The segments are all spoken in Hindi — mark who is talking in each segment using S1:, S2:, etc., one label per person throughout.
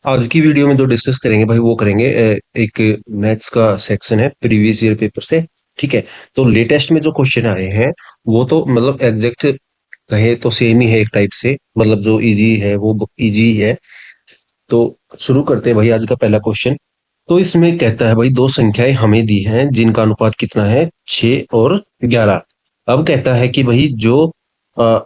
S1: आज की वीडियो में जो डिस्कस करेंगे भाई वो करेंगे एक मैथ्स का सेक्शन है प्रीवियस ईयर पेपर से। ठीक है। तो लेटेस्ट में जो क्वेश्चन आए हैं वो तो मतलब एग्जैक्ट कहे तो सेम ही है, एक टाइप से मतलब जो इजी है वो इजी ही है। तो शुरू करते हैं भाई आज का पहला क्वेश्चन। तो इसमें कहता है भाई दो संख्याएं हमें दी हैं जिनका अनुपात कितना है, 6 और 11। अब कहता है कि भाई जो अ,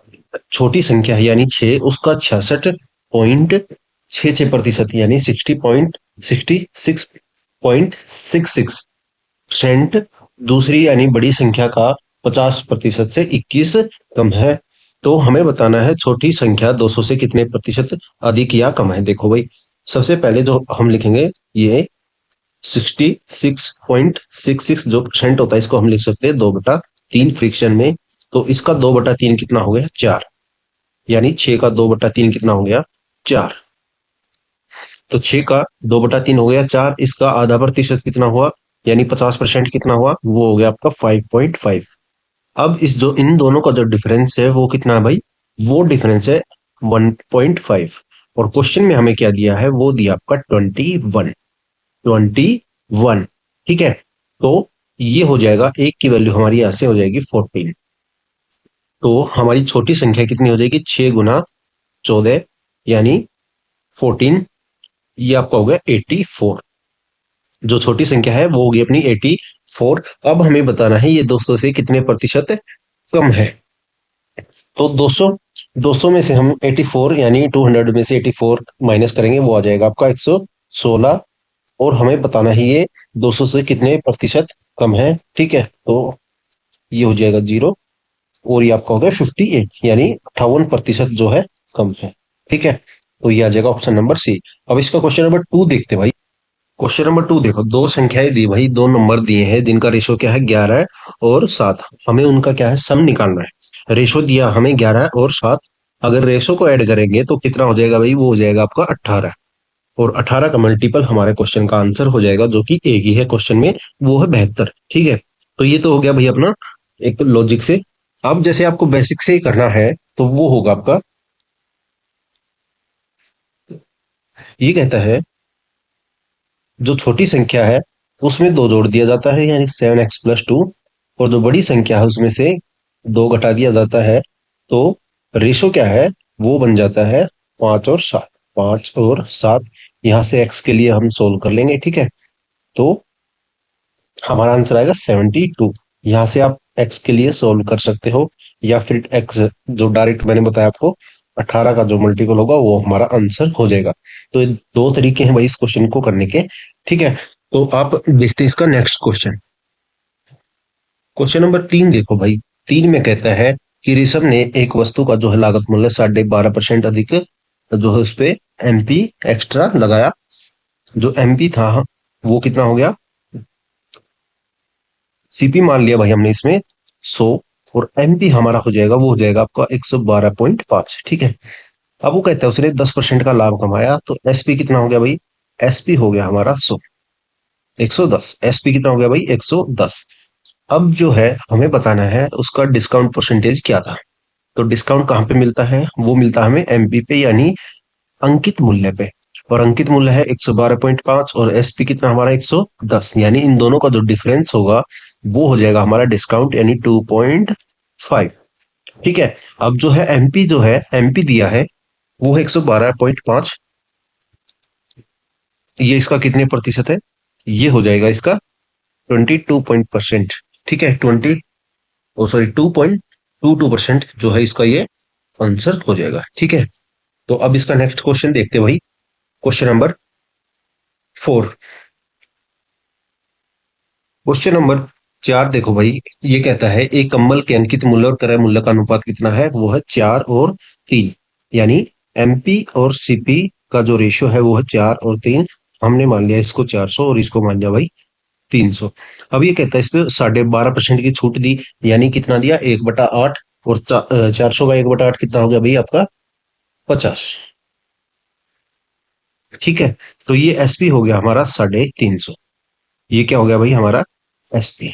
S1: छोटी संख्या है यानी 6 उसका 66.66% यानी 66.66% दूसरी यानी बड़ी संख्या का 50% से 21 कम है। तो हमें बताना है छोटी संख्या 200 से कितने प्रतिशत अधिक या कम है। देखो भाई, सबसे पहले जो हम लिखेंगे ये 66.66 जो परसेंट होता है इसको हम लिख सकते हैं 2/3 फ्रिक्शन में। तो इसका 2/3 कितना हो गया, 4। यानी 6 का 2/3 कितना हो गया, 4। तो 6 का 2/3 हो गया 4। इसका आधा प्रतिशत कितना हुआ, यानी 50% कितना हुआ, वो हो गया आपका 5.5। अब इस जो इन दोनों का जो डिफरेंस है वो कितना है भाई, वो डिफरेंस है 1.5। और क्वेश्चन में हमें क्या दिया है, वो दिया आपका 21। ठीक है। तो ये हो जाएगा, एक की वैल्यू हमारी यहां से हो जाएगी 14। तो हमारी छोटी संख्या कितनी हो जाएगी, 6 गुना 14 यानी 14। ये आपका हो गया 84। जो छोटी संख्या है वो होगी अपनी 84। अब हमें बताना है ये 200 से कितने प्रतिशत कम है। तो 200 200 में से हम 84 यानी 200 में से 84 माइनस करेंगे, वो आ जाएगा आपका 116। और हमें बताना है ये 200 से कितने प्रतिशत कम है। ठीक है। तो ये हो जाएगा 0। और ये आपका हो गया 58 यानी 58% जो है कम है। ठीक है। तो ये आ जाएगा ऑप्शन नंबर सी। अब इसका क्वेश्चन नंबर 2 देखते हैं भाई। क्वेश्चन नंबर 2 देखो, दो संख्याएं दी भाई, दो नंबर दिए हैं जिनका रेशो क्या है, 11 और 7। हमें उनका क्या है, सम निकालना है। रेशो दिया हमें 11 और 7। अगर रेशो को ऐड करेंगे तो कितना हो जाएगा भाई, वो हो जाएगा आपका 18। और 18 का मल्टीपल हमारे क्वेश्चन का आंसर हो जाएगा, जो कि एक ही है क्वेश्चन में, वो है 72। ठीक है। तो ये तो हो गया भाई अपना एक लॉजिक से। अब जैसे आपको बेसिक से ही करना है तो वो होगा आपका, ये कहता है जो छोटी संख्या है उसमें दो जोड़ दिया जाता है यानी 7x+2। और जो बड़ी संख्या है उसमें से दो घटा दिया जाता है। तो रेशो क्या है, वो बन जाता है 5 और 7। 5 और 7, यहाँ से x के लिए हम सोल्व कर लेंगे। ठीक है। तो हमारा आंसर आएगा 72। यहाँ से आप x के लिए सोल्व कर सकते हो, या फिर x जो डायरेक्ट मैंने बताया आपको 18 का जो मल्टीपल होगा वो हमारा आंसर हो जाएगा। तो ये दो तरीके हैं भाई इस क्वेश्चन को करने के। ठीक है। तो आप देखते हैं इसका नेक्स्ट क्वेश्चन। क्वेश्चन नंबर 3 देखो भाई। 3 में कहता है कि ऋषभ ने एक वस्तु का जो है लागत मूल्य 12.5% अधिक जो है उस पे एमपी एक्स्ट्रा लगाया। जो एमपी था वो कितना हो गया, सीपी मान लिया भाई हमने इसमें 100। और एमपी हमारा हो जाएगा, वो हो जाएगा आपका 112.5। ठीक है। अब वो कहता है उसने 10% का लाभ कमाया, तो एसपी कितना हो गया भाई, एसपी हो गया हमारा 110। एसपी कितना हो गया भाई, 110। अब जो है हमें बताना है उसका डिस्काउंट परसेंटेज क्या था। तो डिस्काउंट कहाँ पे मिलता है, वो मिलता है हमें एमपी पे यानी अंकित मूल्य पे। और अंकित मूल्य है 112.5 और एसपी कितना हमारा 110, यानी इन दोनों का जो डिफरेंस होगा वो हो जाएगा हमारा डिस्काउंट यानी 2.5। ठीक है। अब जो है एमपी, जो है एमपी दिया है वो है 112.5। ये इसका कितने प्रतिशत है, ये हो जाएगा इसका 22%। ठीक है। 2.22% जो है इसका ये आंसर हो जाएगा। ठीक है। तो अब इसका नेक्स्ट क्वेश्चन देखते हैं भाई। Question number 4। क्वेश्चन नंबर 4 देखो भाई। ये कहता है एक कंबल के अंकित मूल्य और क्रय मूल्य का अनुपात कितना है, वो है 4 और 3। यानी एमपी और सीपी का जो रेशियो है वो है 4 और 3। हमने मान लिया इसको 400 और इसको मान लिया भाई 300। अब ये कहता है इस पे 12.5% की छूट दी, यानी कितना दिया, 1/8। और 400 का 1/8 कितना हो गया भाई आपका, 50। ठीक है। तो ये एसपी हो गया हमारा 350। ये क्या हो गया भाई हमारा, एसपी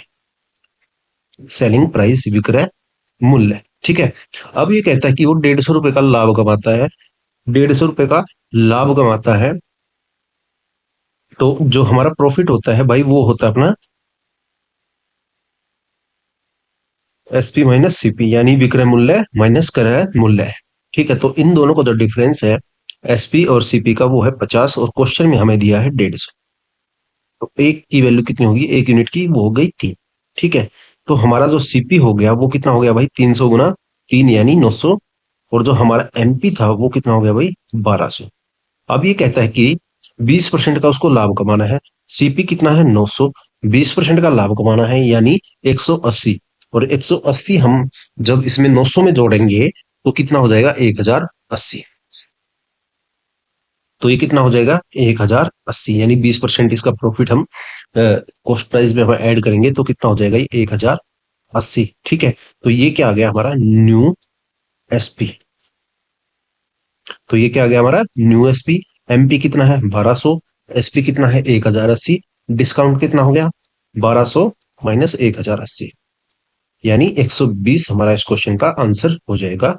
S1: सेलिंग प्राइस, विक्रय मूल्य। ठीक है। अब ये कहता है कि वो 150 रुपए का लाभ कमाता है। 150 रुपए का लाभ कमाता है। तो जो हमारा प्रॉफिट होता है भाई वो होता है अपना एसपी माइनस सीपी, यानी विक्रय मूल्य माइनस क्रय मूल्य। ठीक है, तो इन दोनों का जो डिफरेंस है एसपी और सीपी का वो है 50, और क्वेश्चन में हमें दिया है 150। तो एक की वैल्यू कितनी होगी, एक यूनिट की, वो हो गई 3। ठीक है, तो हमारा जो सीपी हो गया वो कितना हो गया भाई, 300 गुना 3 यानी 900। और जो हमारा एमपी था वो कितना हो गया भाई, 1200। अब ये कहता है कि 20% का उसको लाभ कमाना है। सीपी कितना है, 900। 20% का लाभ कमाना है यानी 180। और 180 हम जब इसमें 900 में जोड़ेंगे तो कितना हो जाएगा, 1080। तो ये कितना हो जाएगा, 1080, यानी 20% इसका प्रॉफिट हम कॉस्ट प्राइस में हम ऐड करेंगे तो कितना हो जाएगा, ये 1080। ठीक है, तो ये क्या आ गया हमारा, न्यू एसपी। तो ये क्या आ गया हमारा, न्यू एसपी। एमपी कितना है, 1200। एसपी कितना है, 1080। डिस्काउंट कितना हो गया, 1200 माइनस 1080, यानी 120 हमारा इस क्वेश्चन का आंसर हो जाएगा,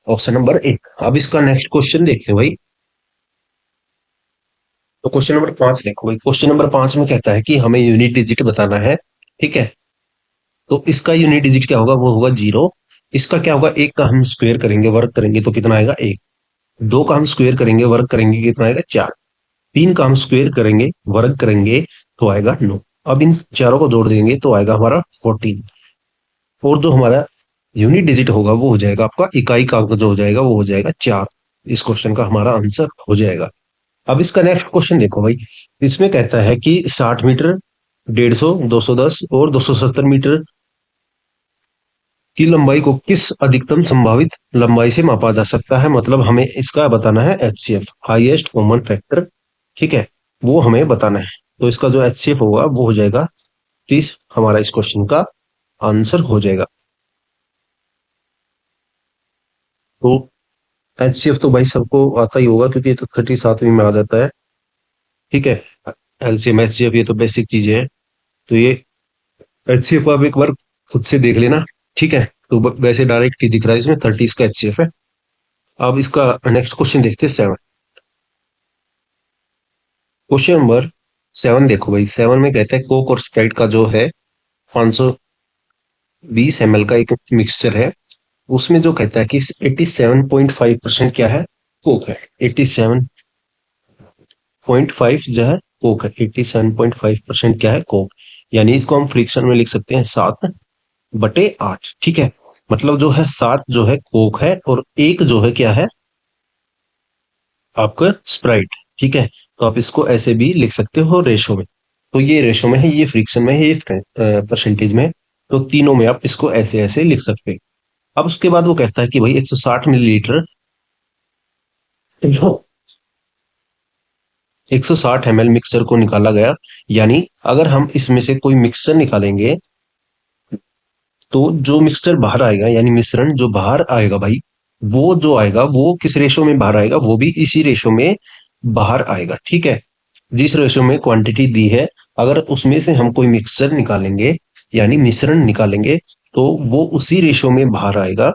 S1: ऑप्शन नंबर 1। अब इसका नेक्स्ट क्वेश्चन देखते हैं भाई। तो क्वेश्चन नंबर 5 देखो भाई। क्वेश्चन नंबर 5 में कहता है कि हमें यूनिट डिजिट बताना है। ठीक है, तो इसका यूनिट डिजिट क्या होगा, वो होगा 0। इसका क्या होगा, एक का हम स्क्वायर करेंगे, वर्क करेंगे तो कितना आएगा, 1। दो का हम स्क्वायर करेंगे, वर्क करेंगे, कितना आएगा, 4। तीन का हम स्क्वायर करेंगे, वर्ग करेंगे तो आएगा 9। अब इन चारों को जोड़ देंगे तो आएगा हमारा 14। और जो हमारा यूनिट डिजिट होगा वो हो जाएगा आपका, इकाई का अंक जो हो जाएगा वो हो जाएगा 4। इस क्वेश्चन का हमारा आंसर हो जाएगा। अब इसका नेक्स्ट क्वेश्चन देखो भाई। इसमें कहता है कि 60 मीटर, 150, 210 और 270 मीटर की लंबाई को किस अधिकतम संभावित लंबाई से मापा जा सकता है। मतलब हमें इसका बताना है एचसीएफ, हाईएस्ट कॉमन फैक्टर। ठीक है, वो हमें बताना है। तो इसका जो एचसीएफ होगा वो हो जाएगा 30, हमारा इस क्वेश्चन का आंसर हो जाएगा। तो एचसीएफ तो भाई सबको आता ही होगा क्योंकि ये तो 37वीं में आ जाता है। ठीक है, एलसीएम एचसीएफ ये तो बेसिक चीजें हैं। तो ये एचसीएफ आप एक बार खुद से देख लेना। ठीक है, तो वैसे डायरेक्ट ही दिख रहा है, इसमें 30 इसका एचसीएफ है। अब इसका नेक्स्ट क्वेश्चन देखते हैं 7। क्वेश्चन नंबर 7 देखो भाई। 7 में कहता है कोक और स्प्राइट का जो है 520 ml का एक मिक्सचर है। उसमें जो कहता है कि 87.5% क्या है, कोक है। 87.5 जो है कोक है, 87.5% क्या है, कोक। यानी इसको हम फ्रिक्शन में लिख सकते हैं 7/8। ठीक है, मतलब जो है 7 जो है कोक है और एक जो है क्या है, आपका स्प्राइट। ठीक है, तो आप इसको ऐसे भी लिख सकते हो रेशो में। तो ये रेशो में है, ये फ्रिक्शन में है, ये परसेंटेज में है। तो तीनों में आप इसको ऐसे ऐसे लिख सकते हैं। अब उसके बाद वो कहता है कि भाई 160 मिलीलीटर 160 ml मिक्सर को निकाला गया। यानी अगर हम इसमें से कोई मिक्सर निकालेंगे तो जो मिक्सचर बाहर आएगा, यानी मिश्रण जो बाहर आएगा भाई, वो जो आएगा वो किस रेशो में बाहर आएगा, वो भी इसी रेशो में बाहर आएगा। ठीक है, जिस रेशो में क्वांटिटी दी है, अगर उसमें से हम कोई मिक्सचर निकालेंगे यानी मिश्रण निकालेंगे तो वो उसी रेशो में बाहर आएगा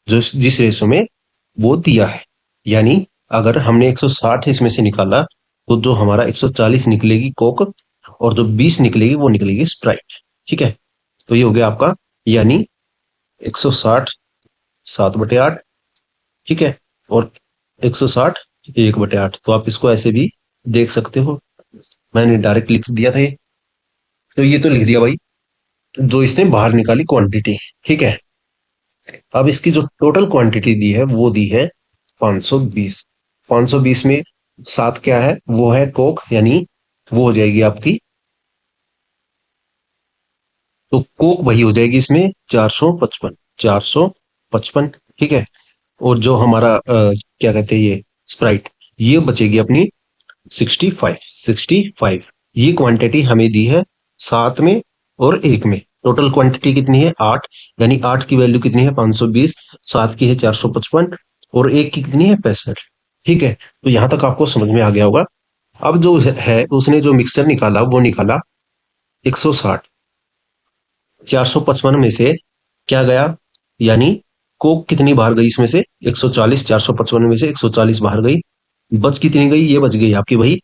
S1: जो जिस रेशो में वो दिया है। यानी अगर हमने 160 इसमें से निकाला तो जो हमारा 140 निकलेगी कोक, और जो 20 निकलेगी वो निकलेगी स्प्राइट। ठीक है, तो ये हो गया आपका, यानी 160 7/8। ठीक है, और 160 1/8। तो आप इसको ऐसे भी देख सकते हो, मैंने डायरेक्ट लिख दिया था ये। तो ये तो लिख दिया भाई जो इसने बाहर निकाली क्वांटिटी। ठीक है, अब इसकी जो टोटल क्वांटिटी दी है वो दी है 520। 520 में 7 क्या है, वो है कोक, यानी वो हो जाएगी आपकी, तो कोक वही हो जाएगी इसमें 455। 455। ठीक है, और जो हमारा क्या कहते हैं ये स्प्राइट, ये बचेगी अपनी 65। ये क्वांटिटी हमें दी है 7 में और 1 में। टोटल क्वांटिटी कितनी है, 8। यानी 8 की वैल्यू कितनी है, 520। 7 की है 455 और 1 की कितनी है, 65। ठीक है, तो यहां तक आपको समझ में आ गया होगा। अब जो है उसने जो मिक्सचर निकाला वो निकाला 160। 455 में से क्या गया, यानी कोक कितनी बाहर गई इसमें से, 140। 455 में से 140 बाहर गई, बच कितनी गई, ये बच गई आपकी भाई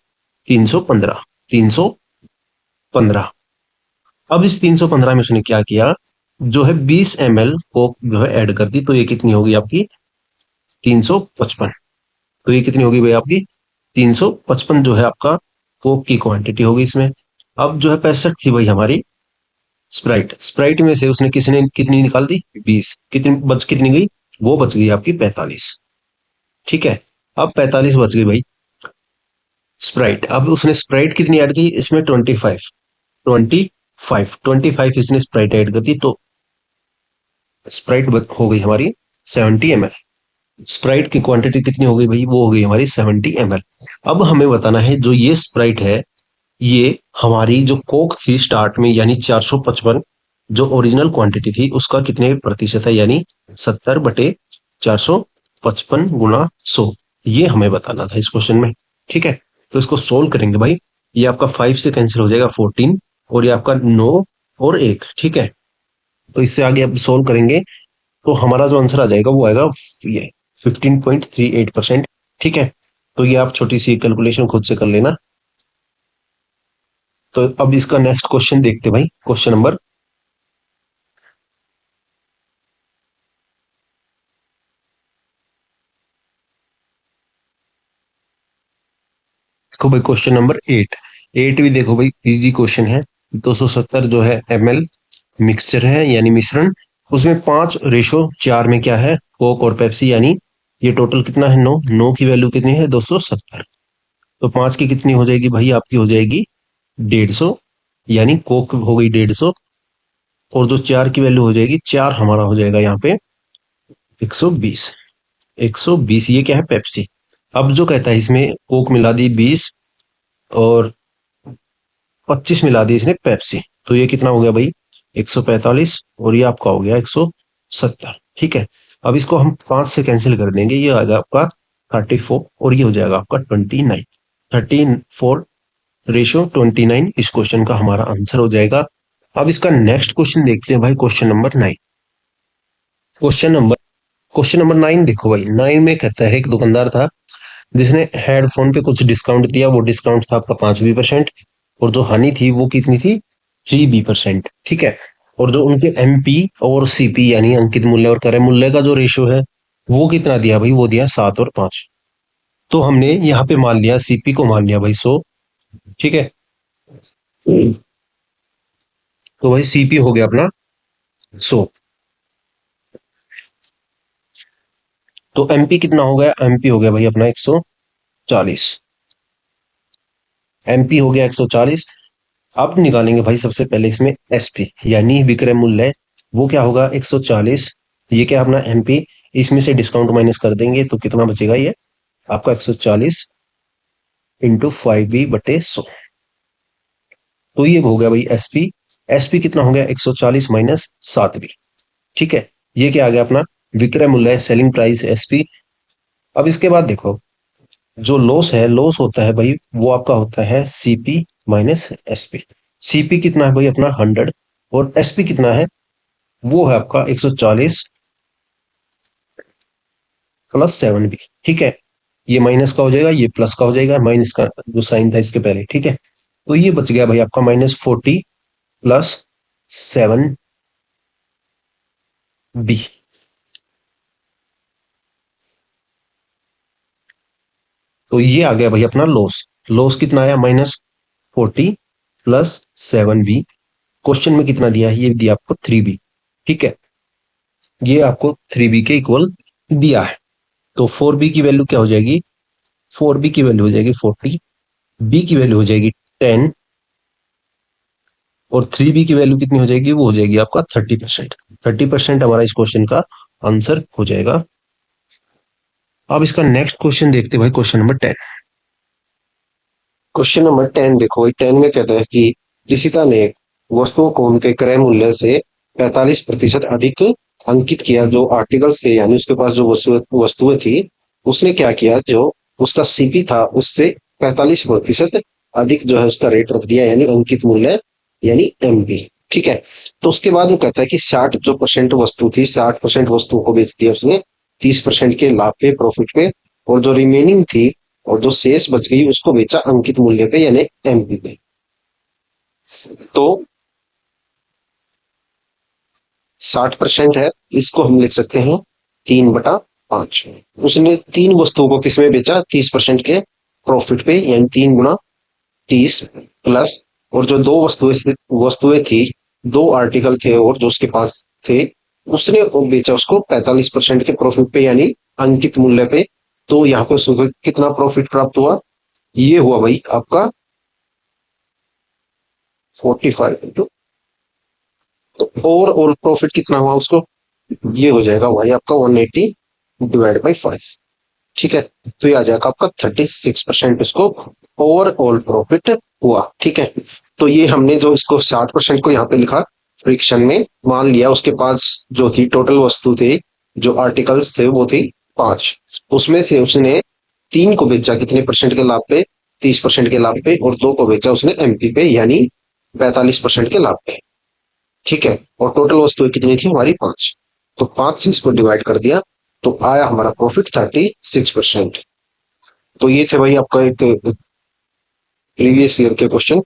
S1: 315, 315। अब इस 315 में उसने क्या किया, जो है 20 ml कोक जो है ऐड कर दी, तो ये कितनी होगी आपकी 355। तो ये कितनी होगी भाई आपकी 355 जो है आपका कोक की क्वांटिटी होगी इसमें। अब जो है 65 थी भाई हमारी स्प्राइट, स्प्राइट में से उसने किसने कितनी निकाल दी 20, कितनी गई, वो बच गई आपकी 45। ठीक है, अब 45 बच गई भाई स्प्राइट। अब उसने स्प्राइट कितनी ऐड की इसमें 25, 25 इसने स्प्राइट ऐड कर दी, तो स्प्राइट हो गई हमारी 70 ml। स्प्राइट की क्वांटिटी कितनी हो गई भाई, वो हो गई हमारी 70 ml। अब हमें बताना है जो ये स्प्राइट है, ये हमारी जो कोक थी स्टार्ट में यानी 455, जो ओरिजिनल क्वांटिटी थी उसका कितने प्रतिशत है, यानी 70/455 गुणा 100। ये हमें बताना था इस क्वेश्चन में। ठीक है, तो इसको सोल्व करेंगे भाई। ये आपका 5 से कैंसिल हो जाएगा 14, और ये आपका 9 और 1। ठीक है, तो इससे आगे अब सोल्व करेंगे तो हमारा जो आंसर आ जाएगा वो आएगा ये 15.38%। ठीक है, तो ये आप छोटी सी कैलकुलेशन खुद से कर लेना। तो अब इसका नेक्स्ट क्वेश्चन देखते भाई, क्वेश्चन नंबर, देखो भाई क्वेश्चन नंबर 8। 8 भी देखो भाई इजी क्वेश्चन है। 270 जो है ml मिक्सचर है यानी मिश्रण, उसमें 5:4 में क्या है कोक और पेप्सी, यानी ये टोटल कितना है 9, 9 की वैल्यू कितनी है 270। तो 5 की कितनी हो जाएगी भाई आपकी हो जाएगी 150, यानी कोक हो गई 150, और जो 4 की वैल्यू हो जाएगी 4 हमारा हो जाएगा यहाँ पे 120। 120 ये क्या है पेप्सी। अब जो कहता है इसमें कोक मिला दी 20 और 25 मिला दी इसने पेप्सी, तो ये कितना हो गया भाई 145, और ये आपका हो गया 170। ठीक है, अब इसको हम 5 से कैंसिल कर देंगे, ये आएगा आपका 34, और ये हो जाएगा आपका 29। 34:29 इस क्वेश्चन का हमारा आंसर हो जाएगा। अब इसका नेक्स्ट क्वेश्चन देखते हैं भाई, क्वेश्चन नंबर 9। क्वेश्चन नंबर 9 देखो भाई, 9 में कहता है एक दुकानदार था जिसने हेडफोन पे कुछ डिस्काउंट दिया, वो डिस्काउंट था आपका 5%, और जो हानि थी वो कितनी थी 3%। ठीक है, और जो उनके एमपी और सीपी यानी अंकित मूल्य और क्रय मूल्य का जो रेशियो है वो कितना दिया भाई, वो दिया 7 और 5। तो हमने यहाँ पे मान लिया सीपी को मान लिया भाई 100। ठीक है, तो भाई सीपी हो गया अपना 100, तो एमपी कितना हो गया, एमपी हो गया भाई अपना 140। एमपी हो गया 140। अब निकालेंगे भाई सबसे पहले इसमें एसपी यानी विक्रय मूल्य, वो क्या होगा 140। ये क्या अपना एमपी, इसमें से डिस्काउंट माइनस कर देंगे तो कितना बचेगा, ये आपका 140 इंटू 5b/100। तो ये हो गया भाई एसपी। एसपी कितना हो गया 140 माइनस 7b। ठीक है, ये क्या आ गया अपना विक्रय मूल्य सेलिंग प्राइस एसपी। अब इसके बाद देखो जो लॉस है, लॉस होता है भाई वो आपका होता है सीपी माइनस एसपी। सीपी कितना है भाई अपना 100, और एसपी कितना है, वो है आपका 140 प्लस 7b। ठीक है, ये माइनस का हो जाएगा, ये प्लस का हो जाएगा, माइनस का जो साइन था इसके पहले। ठीक है, तो ये बच गया भाई आपका -40 प्लस 7b। तो ये आ गया भाई अपना लॉस। लॉस कितना आया -40 प्लस 7b। क्वेश्चन में कितना दिया है, ये दिया आपको 3b। ठीक है, ये आपको 3b के इक्वल दिया है। तो 4b की वैल्यू क्या हो जाएगी, 4b की वैल्यू हो जाएगी 40, b की वैल्यू हो जाएगी 10, और 3b की वैल्यू कितनी हो जाएगी, वो हो जाएगी आपका 30%। 30% हमारा इस क्वेश्चन का आंसर हो जाएगा। अब इसका नेक्स्ट क्वेश्चन देखते हैं भाई, क्वेश्चन नंबर 10। क्वेश्चन नंबर 10 देखो भाई, 10 में कहता है कि ऋषिता ने वस्तुओं को उनके क्रय मूल्य से 45% अधिक अंकित किया। जो आर्टिकल्स थे यानी उसके पास जो वस्तुएं थी, उसने क्या किया, जो उसका सीपी था उससे 45% अधिक जो है उसका रेट रख दिया, यानी अंकित मूल्य यानी एमपी। ठीक है, तो उसके बाद वो कहता है कि 60 जो परसेंट वस्तु थी, 60% वस्तुओं को बेच दिया उसने 30% के लाभ पे, प्रॉफिट पे, और जो रिमेनिंग थी और जो शेष बच गई उसको बेचा अंकित मूल्य पे यानी एमपी पे। तो 60% है, इसको हम लिख सकते हैं 3/5। उसने 3 वस्तुओं को किसमें बेचा, 30% के प्रॉफिट पे, यानी 3 × 30 प्लस, और जो दो वस्तुएं थी, 2 आर्टिकल थे और जो उसके पास थे, उसने वो बेचा उसको 45% के प्रॉफिट पे यानी अंकित मूल्य पे। तो यहाँ पे उसको कितना प्रॉफिट प्राप्त हुआ, ये हुआ भाई आपका 45 और प्रॉफिट कितना हुआ उसको, ये हो जाएगा भाई आपका 180/5। ठीक है, तो ये आ जाएगा आपका 36% उसको ओवरऑल प्रॉफिट हुआ। ठीक है, तो ये हमने जो इसको 60% को यहाँ पे लिखा फ्रिक्शन में, मान लिया उसके पास जो थी टोटल वस्तु थे, जो आर्टिकल्स थे वो थी 5, उसमें से उसने 3 को बेचा कितने परसेंट के लाभ पे, 30% के लाभ पे, और 2 को बेचा उसने एमपी पे यानी 45% के लाभ पे। ठीक है, और टोटल वस्तुएं कितनी थी हमारी 5, तो 5 से इसको डिवाइड कर दिया तो आया हमारा प्रॉफिट 36%। तो ये थे भाई आपका एक प्रीवियस ईयर के क्वेश्चन।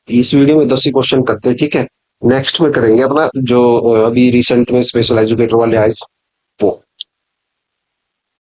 S1: इस वीडियो में 10 ही क्वेश्चन करते हैं। ठीक है, नेक्स्ट में करेंगे अपना जो अभी रिसेंट में स्पेशल एजुकेटर वाले आए वो।